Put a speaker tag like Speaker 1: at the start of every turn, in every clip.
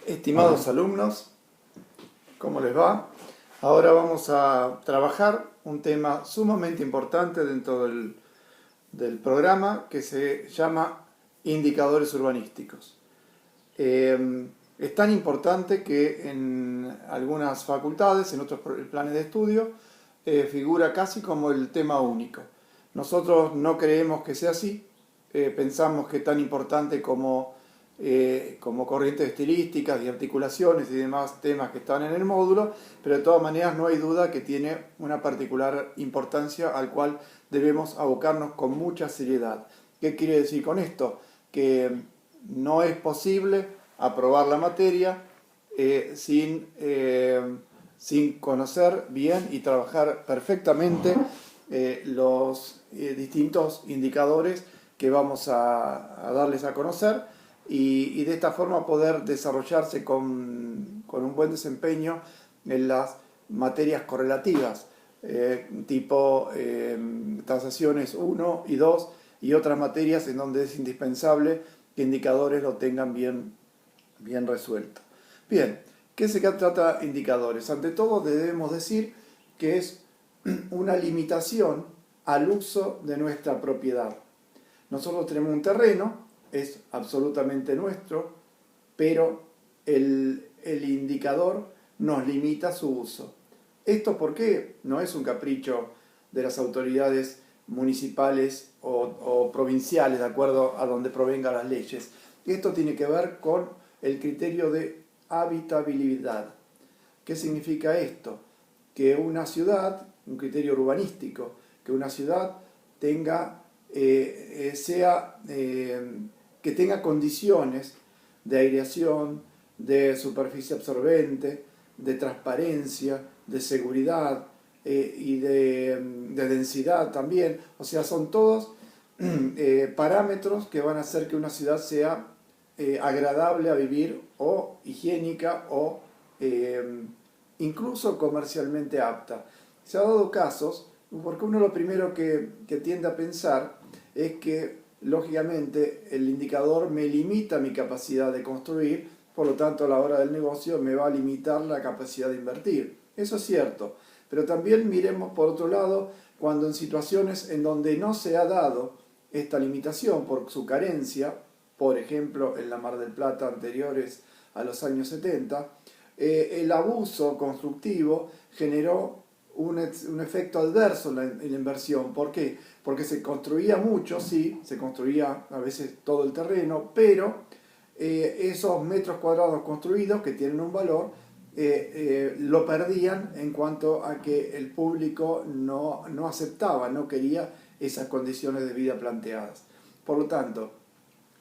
Speaker 1: Estimados alumnos, ¿cómo les va? Ahora vamos a trabajar un tema sumamente importante dentro del programa que se llama indicadores urbanísticos. Es tan importante que en algunas facultades, en otros planes de estudio, figura casi como el tema único. Nosotros no creemos que sea así, pensamos que es tan importante como corrientes estilísticas y articulaciones y demás temas que están en el módulo, pero de todas maneras no hay duda que tiene una particular importancia al cual debemos abocarnos con mucha seriedad. ¿Qué quiere decir con esto? Que no es posible aprobar la materia sin conocer bien y trabajar perfectamente los distintos indicadores que vamos a darles a conocer y de esta forma poder desarrollarse con un buen desempeño en las materias correlativas, tipo tasaciones 1 y 2 y otras materias en donde es indispensable que indicadores lo tengan bien resuelto. Bien, ¿qué se trata indicadores? Ante todo debemos decir que es una limitación al uso de nuestra propiedad. Nosotros tenemos un terreno, es absolutamente nuestro, pero el indicador nos limita su uso. ¿Esto por qué? No es un capricho de las autoridades municipales o provinciales, de acuerdo a donde provengan las leyes. Esto tiene que ver con el criterio de habitabilidad. ¿Qué significa esto? Que una ciudad, un criterio urbanístico, que una ciudad tenga que tenga condiciones de aireación, de superficie absorbente, de transparencia, de seguridad y de densidad también. O sea, son todos parámetros que van a hacer que una ciudad sea agradable a vivir o higiénica o incluso comercialmente apta. Se ha dado casos, porque uno lo primero que tiende a pensar es que, lógicamente, el indicador me limita mi capacidad de construir, por lo tanto, a la hora del negocio me va a limitar la capacidad de invertir. Eso es cierto, pero también miremos por otro lado, cuando en situaciones en donde no se ha dado esta limitación por su carencia, por ejemplo, en la Mar del Plata anteriores a los años 70, el abuso constructivo generó un efecto adverso en la inversión. ¿Por qué? Porque se construía mucho, sí, se construía a veces todo el terreno, pero esos metros cuadrados construidos, que tienen un valor, lo perdían en cuanto a que el público no aceptaba, no quería esas condiciones de vida planteadas. Por lo tanto,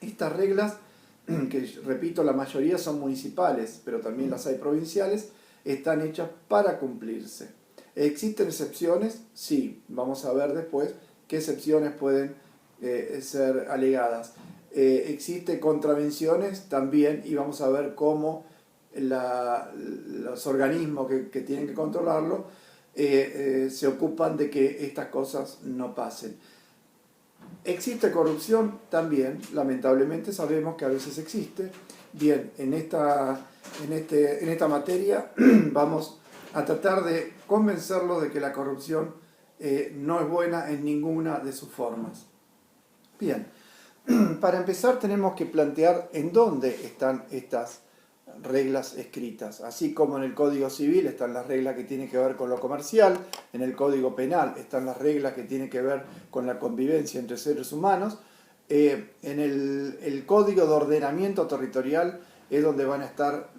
Speaker 1: estas reglas, que repito, la mayoría son municipales, pero también las hay provinciales, están hechas para cumplirse. ¿Existen excepciones? Sí, vamos a ver después qué excepciones pueden ser alegadas. ¿Existen contravenciones? También, y vamos a ver cómo los organismos que tienen que controlarlo se ocupan de que estas cosas no pasen. ¿Existe corrupción? También, lamentablemente sabemos que a veces existe. Bien, en esta materia vamos a tratar de convencerlos de que la corrupción no es buena en ninguna de sus formas. Bien, para empezar tenemos que plantear en dónde están estas reglas escritas. Así como en el Código Civil están las reglas que tienen que ver con lo comercial, en el Código Penal están las reglas que tienen que ver con la convivencia entre seres humanos, en el Código de Ordenamiento Territorial es donde van a estar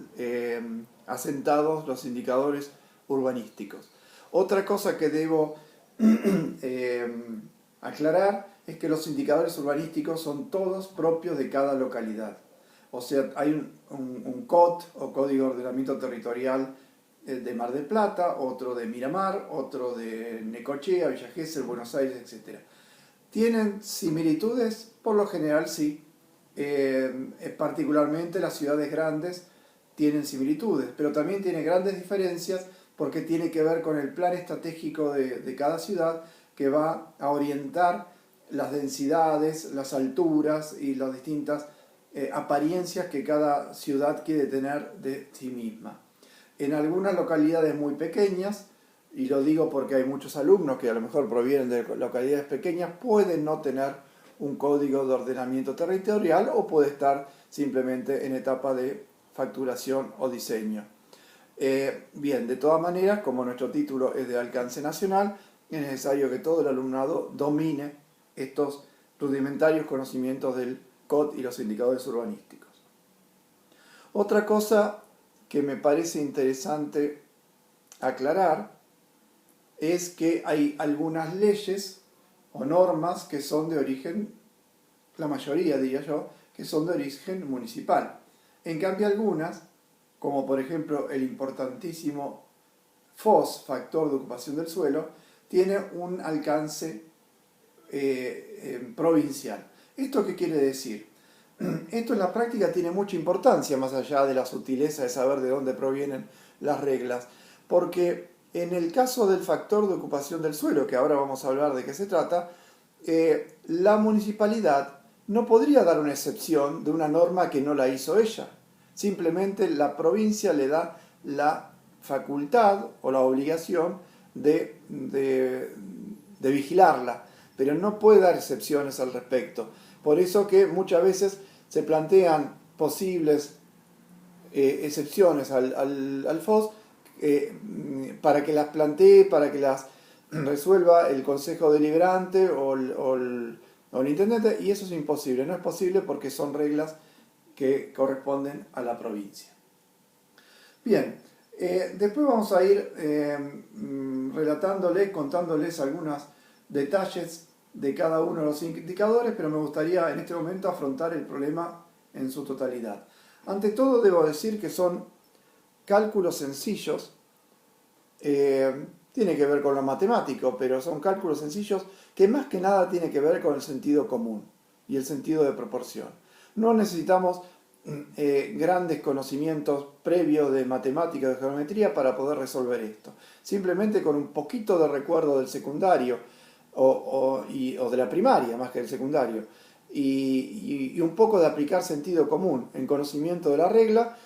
Speaker 1: asentados los indicadores urbanísticos. Otra cosa que debo aclarar es que los indicadores urbanísticos son todos propios de cada localidad. O sea, hay un COT o Código de Ordenamiento Territorial de Mar del Plata, otro de Miramar, otro de Necochea, Villa Gesell, Buenos Aires, etc. ¿Tienen similitudes? Por lo general sí. Particularmente las ciudades grandes tienen similitudes, pero también tiene grandes diferencias porque tiene que ver con el plan estratégico de cada ciudad que va a orientar las densidades, las alturas y las distintas apariencias que cada ciudad quiere tener de sí misma. En algunas localidades muy pequeñas, y lo digo porque hay muchos alumnos que a lo mejor provienen de localidades pequeñas, pueden no tener un código de ordenamiento territorial o puede estar simplemente en etapa de facturación o diseño. Bien, de todas maneras, como nuestro título es de alcance nacional, es necesario que todo el alumnado domine estos rudimentarios conocimientos del COD y los indicadores urbanísticos. Otra cosa que me parece interesante aclarar es que hay algunas leyes o normas que son de origen, la mayoría diría yo, que son de origen municipal. En cambio algunas, como por ejemplo el importantísimo FOS, factor de ocupación del suelo, tiene un alcance provincial. ¿Esto qué quiere decir? Esto en la práctica tiene mucha importancia, más allá de la sutileza de saber de dónde provienen las reglas, porque en el caso del factor de ocupación del suelo, que ahora vamos a hablar de qué se trata, la municipalidad no podría dar una excepción de una norma que no la hizo ella. Simplemente la provincia le da la facultad o la obligación de vigilarla, pero no puede dar excepciones al respecto. Por eso que muchas veces se plantean posibles excepciones al FOS para que las plantee, para que las resuelva el Consejo Deliberante o el Intendente, y eso es imposible. No es posible porque son reglas que corresponden a la provincia. Bien, después vamos a ir contándoles algunos detalles de cada uno de los indicadores, pero me gustaría en este momento afrontar el problema en su totalidad. Ante todo debo decir que son cálculos sencillos, tiene que ver con lo matemático, pero son cálculos sencillos que más que nada tiene que ver con el sentido común y el sentido de proporción. No necesitamos grandes conocimientos previos de matemática, de geometría para poder resolver esto. Simplemente con un poquito de recuerdo del secundario o de la primaria más que del secundario y un poco de aplicar sentido común en conocimiento de la regla,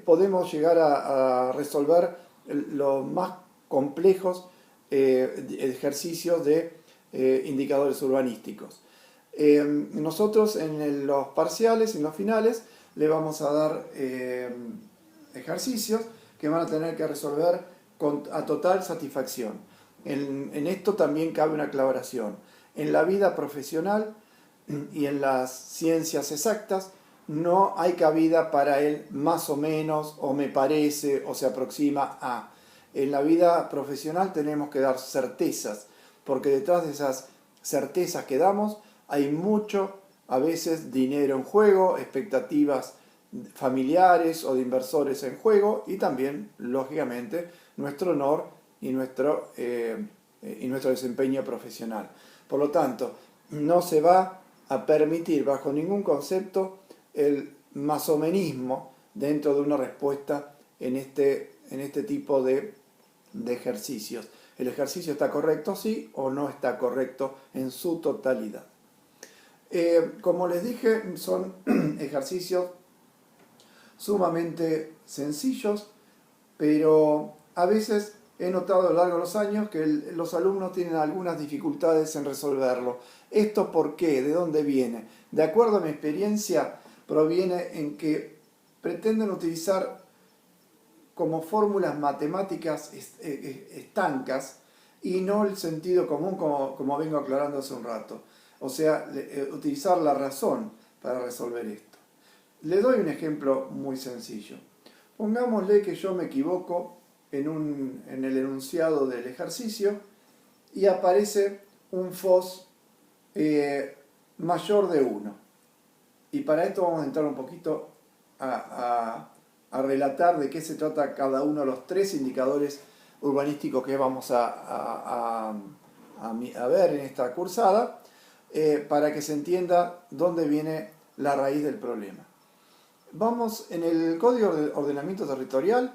Speaker 1: podemos llegar a resolver los más complejos ejercicios de indicadores urbanísticos. Nosotros en los parciales, en los finales, le vamos a dar ejercicios que van a tener que resolver a total satisfacción. En esto también cabe una aclaración. En la vida profesional y en las ciencias exactas no hay cabida para el más o menos, o me parece, o se aproxima a. En la vida profesional tenemos que dar certezas, porque detrás de esas certezas que damos hay mucho, a veces, dinero en juego, expectativas familiares o de inversores en juego, y también, lógicamente, nuestro honor y nuestro desempeño profesional. Por lo tanto, no se va a permitir bajo ningún concepto el masomenismo dentro de una respuesta en este tipo de ejercicios. ¿El ejercicio está correcto, sí, o no está correcto en su totalidad? Como les dije, son ejercicios sumamente sencillos, pero a veces he notado a lo largo de los años que los alumnos tienen algunas dificultades en resolverlo. ¿Esto por qué? ¿De dónde viene? De acuerdo a mi experiencia, proviene en que pretenden utilizar como fórmulas matemáticas estancas y no el sentido común como vengo aclarando hace un rato. O sea, utilizar la razón para resolver esto. Le doy un ejemplo muy sencillo. Pongámosle que yo me equivoco en el enunciado del ejercicio y aparece un FOS mayor de 1. Y para esto vamos a entrar un poquito a relatar de qué se trata cada uno de los 3 indicadores urbanísticos que vamos a ver en esta cursada, para que se entienda dónde viene la raíz del problema. Vamos, en el Código de Ordenamiento Territorial,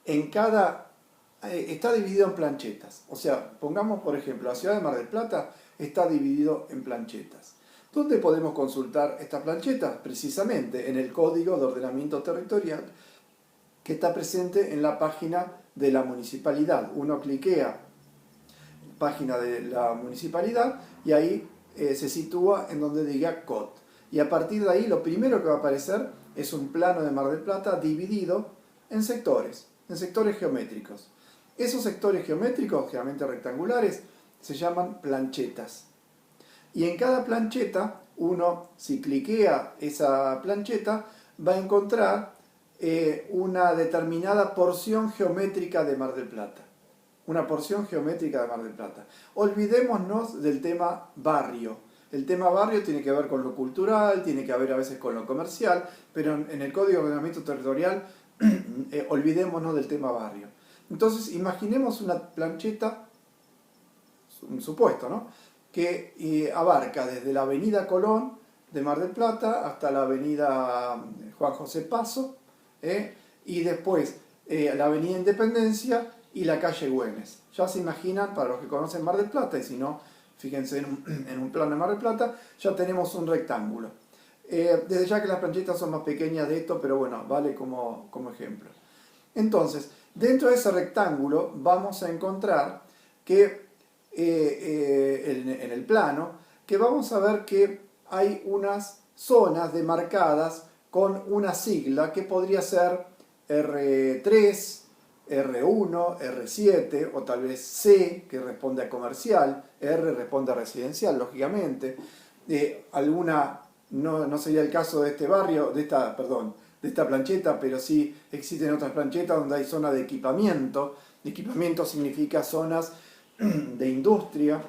Speaker 1: está dividido en planchetas. O sea, pongamos por ejemplo, la ciudad de Mar del Plata está dividido en planchetas. ¿Dónde podemos consultar estas planchetas? Precisamente en el Código de Ordenamiento Territorial que está presente en la página de la municipalidad. Uno cliquea página de la municipalidad y ahí se sitúa en donde diga COT. Y a partir de ahí lo primero que va a aparecer es un plano de Mar del Plata dividido en sectores geométricos. Esos sectores geométricos, generalmente rectangulares, se llaman planchetas. Y en cada plancheta, uno, si cliquea esa plancheta, va a encontrar una determinada porción geométrica de Mar del Plata. Una porción geométrica de Mar del Plata. Olvidémonos del tema barrio. El tema barrio tiene que ver con lo cultural, tiene que ver a veces con lo comercial, pero en el Código de Ordenamiento Territorial olvidémonos del tema barrio. Entonces, imaginemos una plancheta, un supuesto, ¿no?, que abarca desde la avenida Colón de Mar del Plata hasta la avenida Juan José Paso, y después la avenida Independencia y la calle Güemes. Ya se imaginan, para los que conocen Mar del Plata, y si no, fíjense en un plano de Mar del Plata, ya tenemos un rectángulo. Desde ya que las planchetas son más pequeñas de esto, pero bueno, vale como ejemplo. Entonces, dentro de ese rectángulo vamos a encontrar que en el plano, que vamos a ver que hay unas zonas demarcadas con una sigla que podría ser R3, R1, R7 o tal vez C, que responde a comercial, R responde a residencial, lógicamente. Alguna, no sería el caso de este barrio, de esta plancheta, pero sí existen otras planchetas donde hay zona de equipamiento. Equipamiento significa zonas de industria,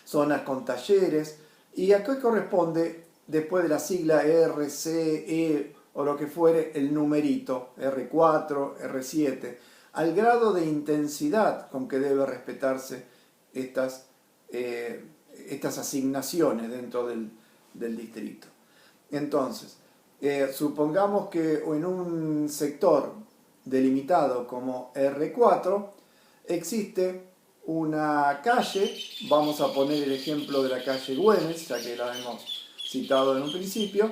Speaker 1: zonas con talleres, y acá corresponde, después de la sigla R, C, E o lo que fuere, el numerito R4, R7, al grado de intensidad con que debe respetarse estas asignaciones dentro del distrito. Entonces, supongamos que en un sector delimitado como R4 existe una calle, vamos a poner el ejemplo de la calle Güemes, ya que la hemos citado en un principio,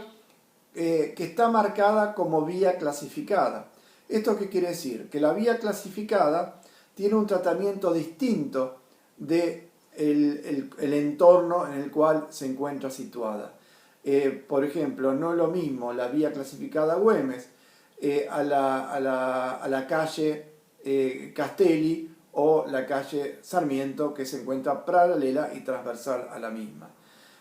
Speaker 1: que está marcada como vía clasificada. ¿Esto qué quiere decir? Que la vía clasificada tiene un tratamiento distinto del entorno en el cual se encuentra situada. Por ejemplo, no es lo mismo la vía clasificada Güemes a la calle Castelli o la calle Sarmiento, que se encuentra paralela y transversal a la misma.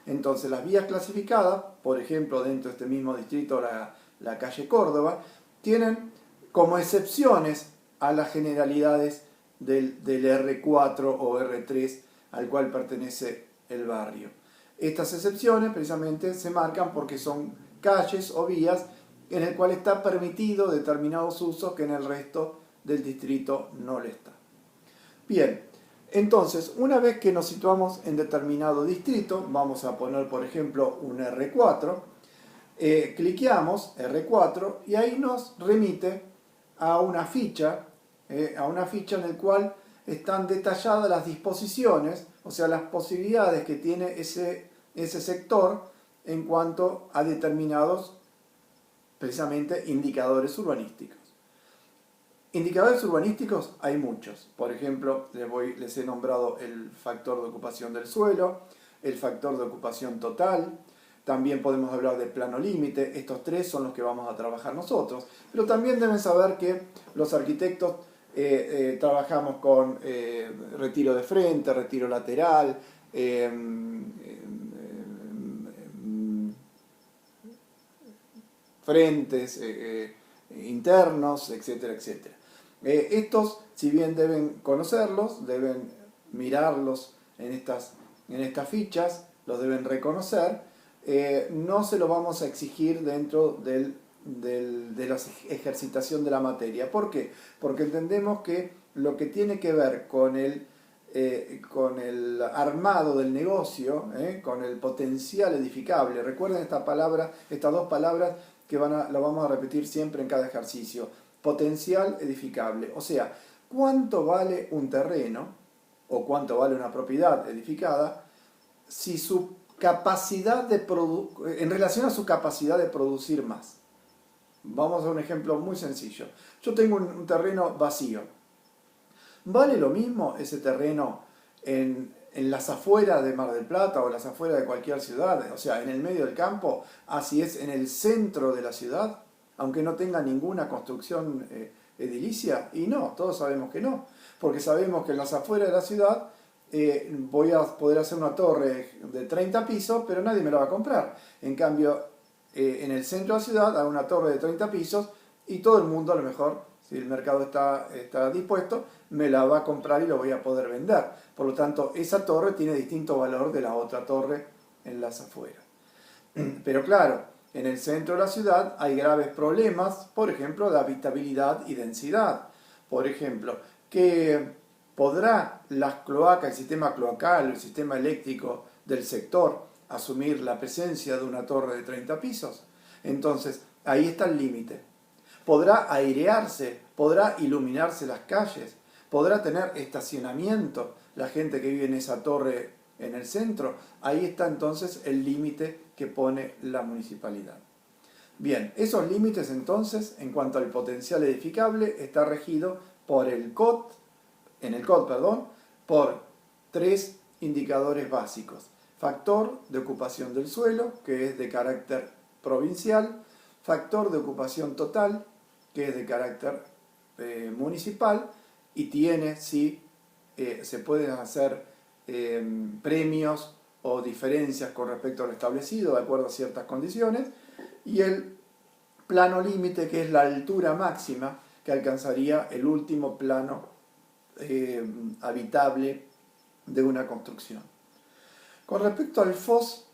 Speaker 1: Entonces, las vías clasificadas, por ejemplo, dentro de este mismo distrito, la calle Córdoba, tienen como excepciones a las generalidades del R4 o R3 al cual pertenece el barrio. Estas excepciones precisamente se marcan porque son calles o vías en el cual está permitido determinados usos que en el resto del distrito no le está. Bien, entonces, una vez que nos situamos en determinado distrito, vamos a poner por ejemplo un R4, cliqueamos R4 y ahí nos remite a una ficha en la cual están detalladas las disposiciones, o sea, las posibilidades que tiene ese sector en cuanto a determinados, precisamente, indicadores urbanísticos. Indicadores urbanísticos hay muchos. Por ejemplo, les he nombrado el factor de ocupación del suelo, el factor de ocupación total. También podemos hablar de plano límite. Estos tres son los que vamos a trabajar nosotros. Pero también deben saber que los arquitectos trabajamos con retiro de frente, retiro lateral, frentes internos, etcétera, etcétera. Estos, si bien deben conocerlos, deben mirarlos en estas fichas, los deben reconocer, no se lo vamos a exigir dentro de la ejercitación de la materia. ¿Por qué? Porque entendemos que lo que tiene que ver con el armado del negocio, con el potencial edificable, recuerden estas dos palabras que lo vamos a repetir siempre en cada ejercicio: potencial edificable. O sea, ¿cuánto vale un terreno o cuánto vale una propiedad edificada si su en relación a su capacidad de producir más. Vamos a un ejemplo muy sencillo. Yo tengo un terreno vacío. ¿Vale lo mismo ese terreno en las afueras de Mar del Plata o las afueras de cualquier ciudad? O sea, en el medio del campo, así es en el centro de la ciudad, aunque no tenga ninguna construcción edilicia. Y no, todos sabemos que no, porque sabemos que en las afueras de la ciudad voy a poder hacer una torre de 30 pisos, pero nadie me la va a comprar. En cambio, en el centro de la ciudad hago una torre de 30 pisos y todo el mundo, a lo mejor, si el mercado está dispuesto, me la va a comprar y lo voy a poder vender. Por lo tanto, esa torre tiene distinto valor de la otra torre en las afueras. Pero claro, en el centro de la ciudad hay graves problemas, por ejemplo, de habitabilidad y densidad. Por ejemplo, que ¿podrá las cloacas, el sistema cloacal, el sistema eléctrico del sector asumir la presencia de una torre de 30 pisos? Entonces, ahí está el límite. ¿Podrá airearse? ¿Podrá iluminarse las calles? ¿Podrá tener estacionamiento la gente que vive en esa torre en el centro? Ahí está entonces el límite que pone la municipalidad. Bien, esos límites entonces, en cuanto al potencial edificable, está regido por el COT, por 3 indicadores básicos. Factor de ocupación del suelo, que es de carácter provincial, factor de ocupación total, que es de carácter municipal, y tiene, sí, se pueden hacer premios o diferencias con respecto a lo establecido, de acuerdo a ciertas condiciones, y el plano límite, que es la altura máxima que alcanzaría el último plano habitable de una construcción. Con respecto al FOS,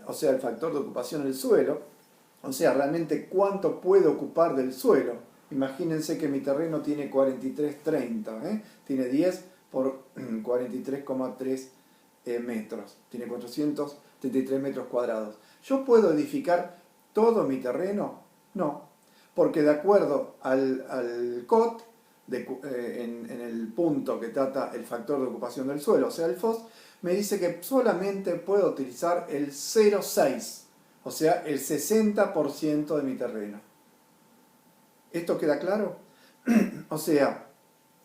Speaker 1: o sea, el factor de ocupación del suelo, o sea, realmente cuánto puede ocupar del suelo. Imagínense que mi terreno tiene 43,30, tiene 10 por 43,3 metros, tiene 433 metros cuadrados. ¿Yo puedo edificar todo mi terreno? No, porque de acuerdo al COT, en el punto que trata el factor de ocupación del suelo, o sea, el FOS, me dice que solamente puedo utilizar el 0,6, o sea, el 60% de mi terreno. ¿Esto queda claro? O sea,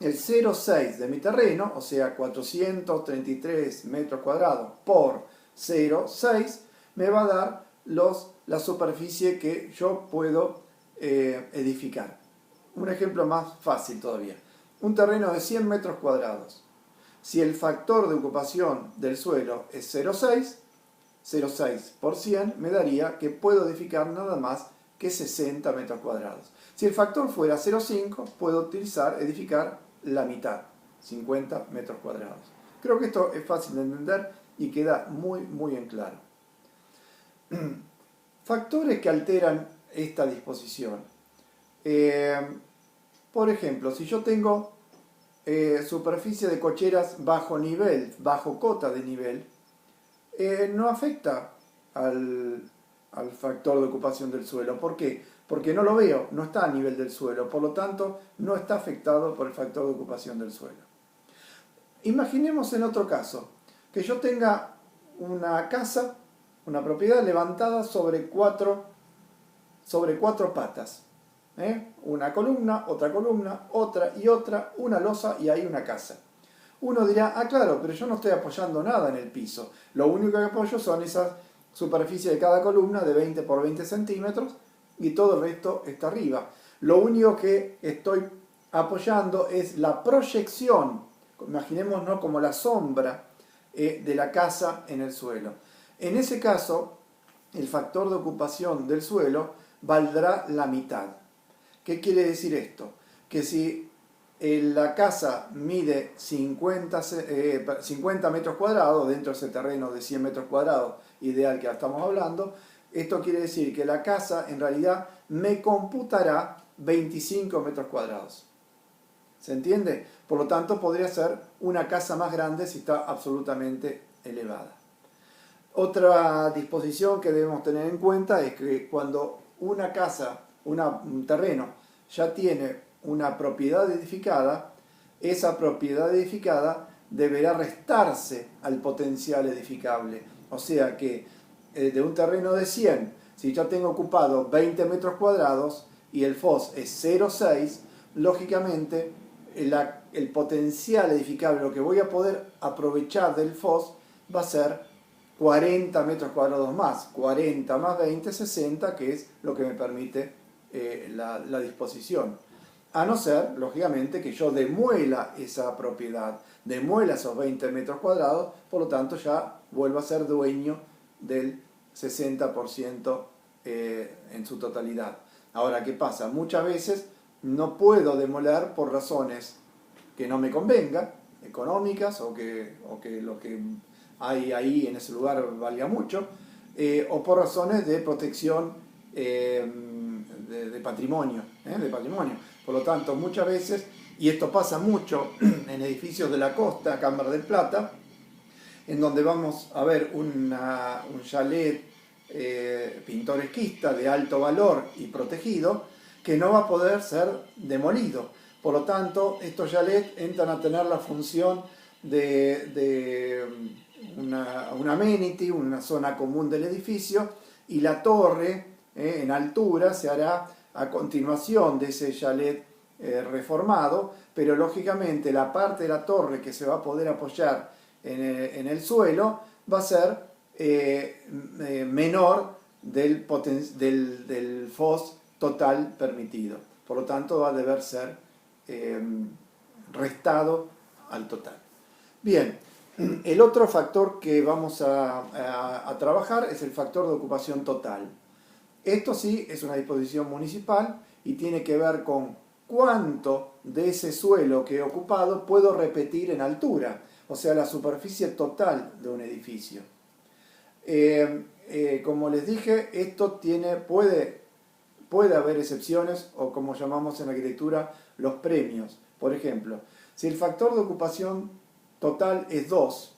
Speaker 1: el 0,6 de mi terreno, o sea, 433 metros cuadrados por 0,6, me va a dar la superficie que yo puedo edificar. Un ejemplo más fácil todavía. Un terreno de 100 metros cuadrados. Si el factor de ocupación del suelo es 0,6 por 100 me daría que puedo edificar nada más que 60 metros cuadrados. Si el factor fuera 0,5, puedo edificar la mitad, 50 metros cuadrados. Creo que esto es fácil de entender y queda muy, muy en claro. Factores que alteran esta disposición. Por ejemplo, si yo tengo superficie de cocheras bajo nivel, bajo cota de nivel, no afecta al factor de ocupación del suelo. ¿Por qué? Porque no lo veo, no está a nivel del suelo, por lo tanto no está afectado por el factor de ocupación del suelo. Imaginemos en otro caso, que yo tenga una casa, una propiedad levantada sobre cuatro patas. Una columna, otra y otra, una losa y ahí una casa. Uno dirá, claro, pero yo no estoy apoyando nada en el piso. Lo único que apoyo son esas superficies de cada columna de 20 por 20 centímetros y todo el resto está arriba. Lo único que estoy apoyando es la proyección, imaginémonos como la sombra de la casa en el suelo. En ese caso, el factor de ocupación del suelo valdrá la mitad. ¿Qué quiere decir esto? Que si la casa mide 50 metros cuadrados dentro de ese terreno de 100 metros cuadrados ideal que estamos hablando, esto quiere decir que la casa en realidad me computará 25 metros cuadrados. ¿Se entiende? Por lo tanto, podría ser una casa más grande si está absolutamente elevada. Otra disposición que debemos tener en cuenta es que cuando una casa, un terreno, ya tiene una propiedad edificada, esa propiedad edificada deberá restarse al potencial edificable. O sea que de un terreno de 100, si yo tengo ocupado 20 metros cuadrados y el FOS es 0,6, lógicamente el potencial edificable, lo que voy a poder aprovechar del FOS, va a ser 40 metros cuadrados más. 40 más 20, 60, que es lo que me permite la disposición. A no ser, lógicamente, que yo demuela esa propiedad, demuela esos 20 metros cuadrados, por lo tanto ya vuelvo a ser dueño del 60% en su totalidad. Ahora, ¿qué pasa? Muchas veces no puedo demoler por razones que no me convengan, económicas, o que lo que hay ahí en ese lugar valga mucho, o por razones de protección de patrimonio, de patrimonio. Por lo tanto, muchas veces, y esto pasa mucho en edificios de la costa, acá en Mar del Plata, en donde vamos a ver un chalet pintoresquista de alto valor y protegido, que no va a poder ser demolido. Por lo tanto, estos chalets entran a tener la función de un amenity, una zona común del edificio, y la torre en altura se hará a continuación de ese chalet reformado, pero lógicamente la parte de la torre que se va a poder apoyar en el suelo va a ser menor del FOS total permitido. Por lo tanto, va a deber ser restado al total. Bien, el otro factor que vamos a trabajar es el factor de ocupación total. Esto sí es una disposición municipal y tiene que ver con cuánto de ese suelo que he ocupado puedo repetir en altura, o sea, la superficie total de un edificio. Como les dije, esto puede haber excepciones, o como llamamos en la arquitectura, los premios. Por ejemplo, si el factor de ocupación total es 2,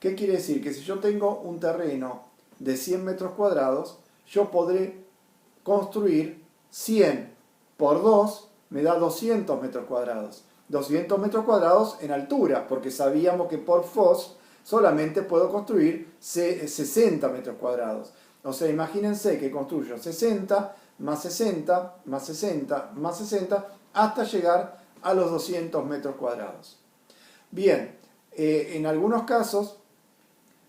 Speaker 1: ¿qué quiere decir? Que si yo tengo un terreno de 100 metros cuadrados, yo podré construir 100 por 2, me da 200 metros cuadrados. 200 metros cuadrados en altura, porque sabíamos que por FOS solamente puedo construir 60 metros cuadrados. O sea, imagínense que construyo 60 más 60 más 60 más 60 hasta llegar a los 200 metros cuadrados. Bien, en algunos casos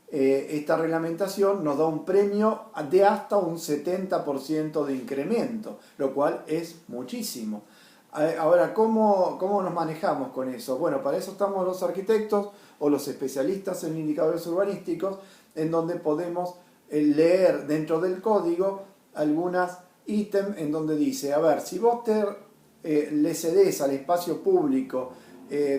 Speaker 1: esta reglamentación nos da un premio de hasta un 70% de incremento, lo cual es muchísimo. Ahora, ¿cómo nos manejamos con eso? Bueno, para eso estamos los arquitectos o los especialistas en indicadores urbanísticos, en donde podemos leer dentro del código algunas ítems en donde dice, a ver, si vos le cedés al espacio público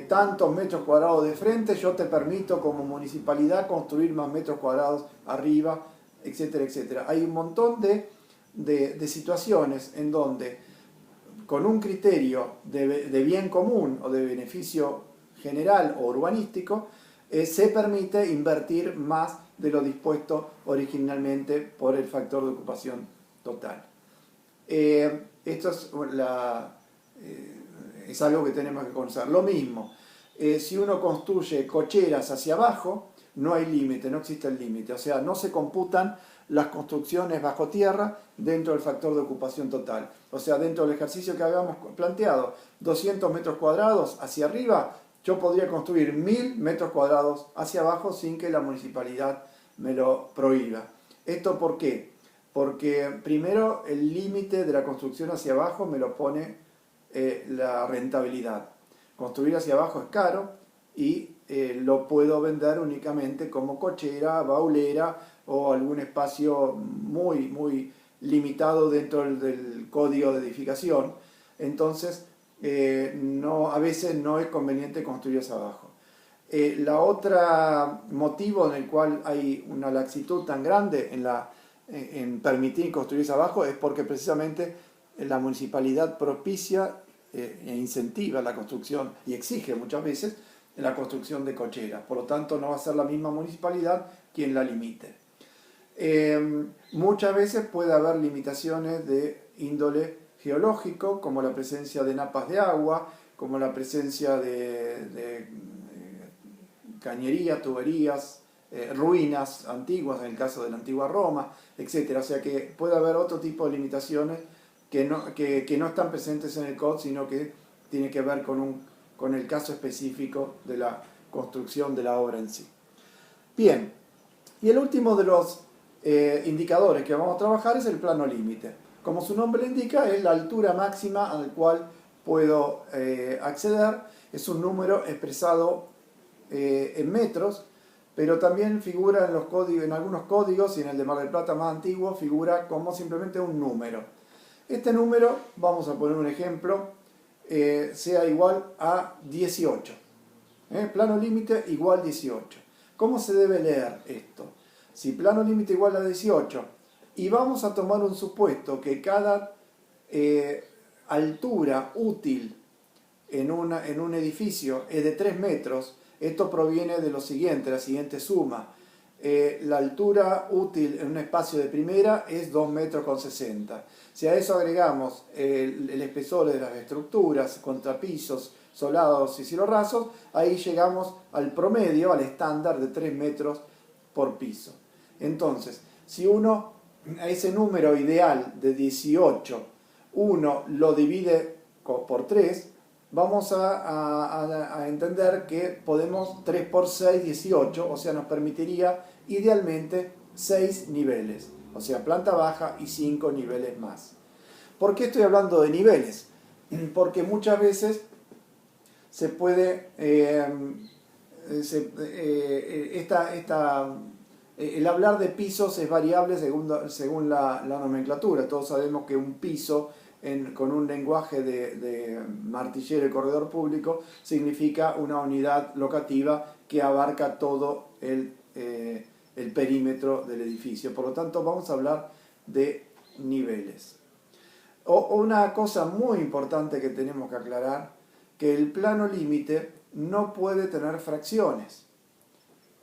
Speaker 1: tantos metros cuadrados de frente, yo te permito como municipalidad construir más metros cuadrados arriba, etcétera, etcétera. Hay un montón de situaciones en donde con un criterio de bien común o de beneficio general o urbanístico se permite invertir más de lo dispuesto originalmente por el factor de ocupación total. Esto es algo que tenemos que conocer. Lo mismo, si uno construye cocheras hacia abajo, no hay límite, no existe el límite. O sea, no se computan las construcciones bajo tierra dentro del factor de ocupación total. O sea, dentro del ejercicio que habíamos planteado, 200 metros cuadrados hacia arriba, yo podría construir 1000 metros cuadrados hacia abajo sin que la municipalidad me lo prohíba. ¿Esto por qué? Porque primero el límite de la construcción hacia abajo me lo pone la rentabilidad. Construir hacia abajo es caro y lo puedo vender únicamente como cochera, baulera o algún espacio muy, muy limitado dentro del código de edificación. Entonces, a veces no es conveniente construir hacia abajo. La otra motivo en el cual hay una laxitud tan grande en permitir construir hacia abajo es porque precisamente la municipalidad propicia e incentiva la construcción y exige muchas veces la construcción de cocheras. Por lo tanto, no va a ser la misma municipalidad quien la limite. Muchas veces puede haber limitaciones de índole geológico, como la presencia de napas de agua, como la presencia de cañerías, tuberías, ruinas antiguas, en el caso de la antigua Roma, etc. O sea que puede haber otro tipo de limitaciones que no están presentes en el COD, sino que tiene que ver con el caso específico de la construcción de la obra en sí. Bien, y el último de los indicadores que vamos a trabajar es el plano límite. Como su nombre le indica, es la altura máxima al cual puedo acceder. Es un número expresado en metros, pero también figura en algunos códigos, y en el de Mar del Plata más antiguo figura como simplemente un número. Este número, vamos a poner un ejemplo, sea igual a 18. Plano límite igual 18. ¿Cómo se debe leer esto? Si plano límite igual a 18, y vamos a tomar un supuesto que cada altura útil en un edificio es de 3 metros, esto proviene de lo siguiente, la siguiente suma. La altura útil en un espacio de primera es 2,60 metros. Si a eso agregamos el espesor de las estructuras, contrapisos, solados y cielorrasos, ahí llegamos al promedio, al estándar de 3 metros por piso. Entonces, si uno, a ese número ideal de 18, uno lo divide por 3, vamos a entender que podemos 3 por 6, 18, o sea, nos permitiría idealmente 6 niveles, o sea, planta baja y 5 niveles más. ¿Por qué estoy hablando de niveles? Porque muchas veces se puede, el hablar de pisos es variable según la nomenclatura. Todos sabemos que un piso, con un lenguaje de martillero y corredor público, significa una unidad locativa que abarca todo el perímetro del edificio. Por lo tanto, vamos a hablar de niveles. Una cosa muy importante que tenemos que aclarar, que el plano límite no puede tener fracciones.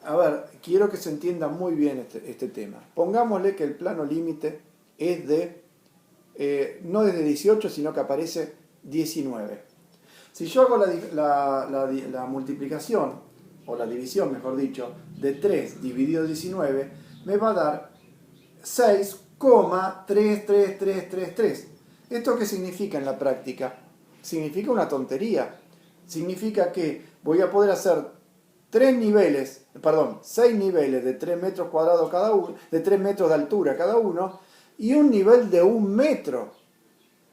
Speaker 1: A ver, quiero que se entienda muy bien este tema. Pongámosle que el plano límite es no es de 18, sino que aparece 19. Si yo hago la multiplicación, o la división, mejor dicho, de 3 dividido 19, me va a dar 6,33333. ¿Esto qué significa en la práctica? Significa una tontería. Significa que voy a poder hacer 6 niveles de 3 metros cuadrados cada uno, de 3 metros de altura cada uno, y un nivel de 1 metro,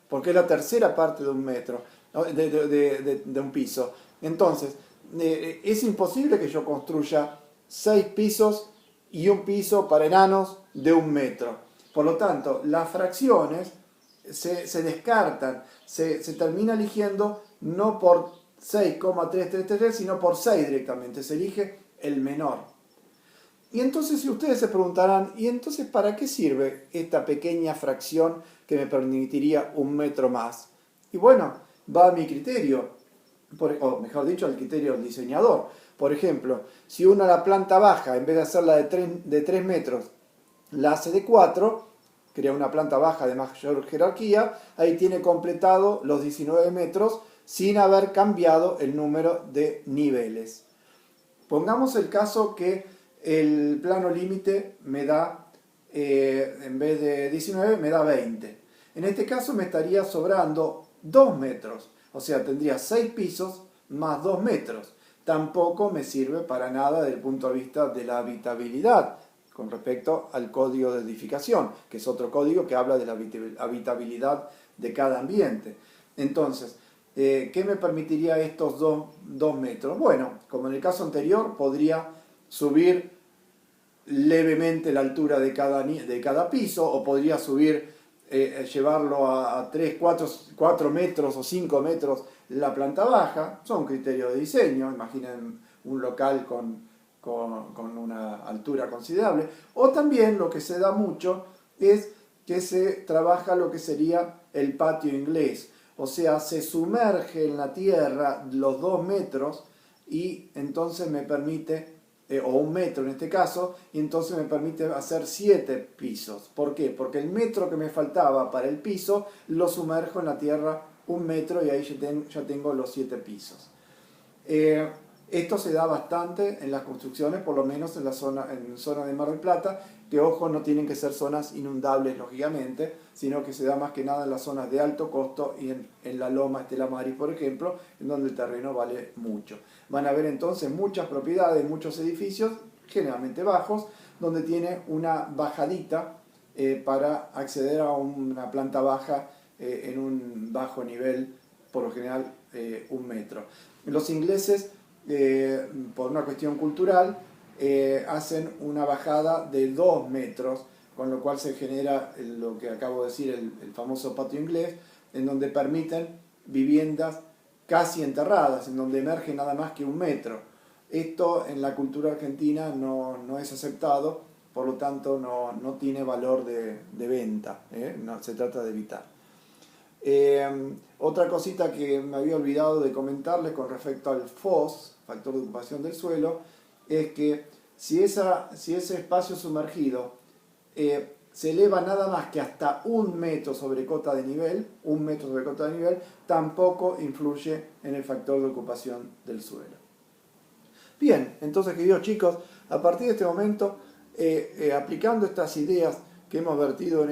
Speaker 1: porque es la tercera parte de 1 metro, de un piso. Entonces, es imposible que yo construya 6 pisos y un piso para enanos de 1 metro. Por lo tanto, las fracciones se descartan, se termina eligiendo no por 6,333, sino por 6 directamente, se elige el menor. Y entonces, si ustedes se preguntarán, ¿y entonces para qué sirve esta pequeña fracción que me permitiría 1 metro más? Y bueno, va a mi criterio, o mejor dicho, al criterio del diseñador. Por ejemplo, si uno la planta baja, en vez de hacerla de 3 metros, la hace de 4, crea una planta baja de mayor jerarquía, ahí tiene completado los 19 metros sin haber cambiado el número de niveles. Pongamos el caso que el plano límite me da, en vez de 19, me da 20. En este caso me estaría sobrando 2 metros, o sea, tendría 6 pisos más 2 metros. Tampoco me sirve para nada desde el punto de vista de la habitabilidad, con respecto al código de edificación, que es otro código que habla de la habitabilidad de cada ambiente. Entonces, ¿qué me permitiría estos 2 metros? Bueno, como en el caso anterior, podría subir levemente la altura de cada piso, o podría subir, llevarlo a 3, 4 metros o 5 metros la planta baja. Son criterios de diseño. Imaginen un local con una altura considerable. O también lo que se da mucho es que se trabaja lo que sería el patio inglés. O sea, se sumerge en la tierra los 2 metros y entonces me permite, o 1 metro en este caso, y entonces me permite hacer 7 pisos. ¿Por qué? Porque el metro que me faltaba para el piso lo sumerjo en la tierra 1 metro y ahí ya tengo los 7 pisos. Esto se da bastante en las construcciones, por lo menos en zona de Mar del Plata, que ojo, no tienen que ser zonas inundables lógicamente, sino que se da más que nada en las zonas de alto costo y en la Loma Estela Maris, por ejemplo, en donde el terreno vale mucho. Van a ver entonces muchas propiedades, muchos edificios, generalmente bajos, donde tiene una bajadita para acceder a una planta baja en un bajo nivel, por lo general 1 metro. Los ingleses, por una cuestión cultural, hacen una bajada de 2 metros, con lo cual se genera lo que acabo de decir, el famoso patio inglés, en donde permiten viviendas casi enterradas, en donde emerge nada más que 1 metro. Esto en la cultura argentina no es aceptado, por lo tanto no tiene valor de venta, no, se trata de evitar. Otra cosita que me había olvidado de comentarles con respecto al FOS, factor de ocupación del suelo, es que si ese espacio sumergido se eleva nada más que hasta 1 metro sobre cota de nivel, 1 metro sobre cota de nivel, tampoco influye en el factor de ocupación del suelo. Bien, entonces queridos chicos, a partir de este momento, aplicando estas ideas que hemos vertido en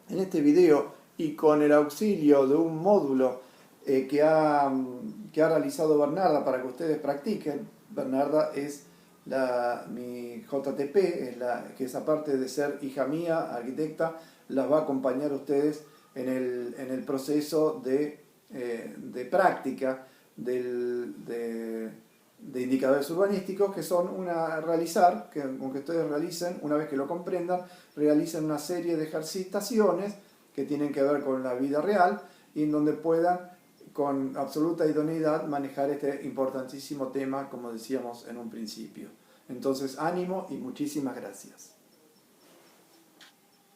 Speaker 1: este video y con el auxilio de un módulo que ha realizado Bernarda para que ustedes practiquen. Bernarda es mi JTP, que es aparte de ser hija mía, arquitecta, las va a acompañar a ustedes en el proceso de práctica de indicadores urbanísticos, que son con que ustedes realicen, una vez que lo comprendan, realicen una serie de ejercitaciones que tienen que ver con la vida real y en donde puedan con absoluta idoneidad manejar este importantísimo tema, como decíamos en un principio. Entonces, ánimo y muchísimas gracias.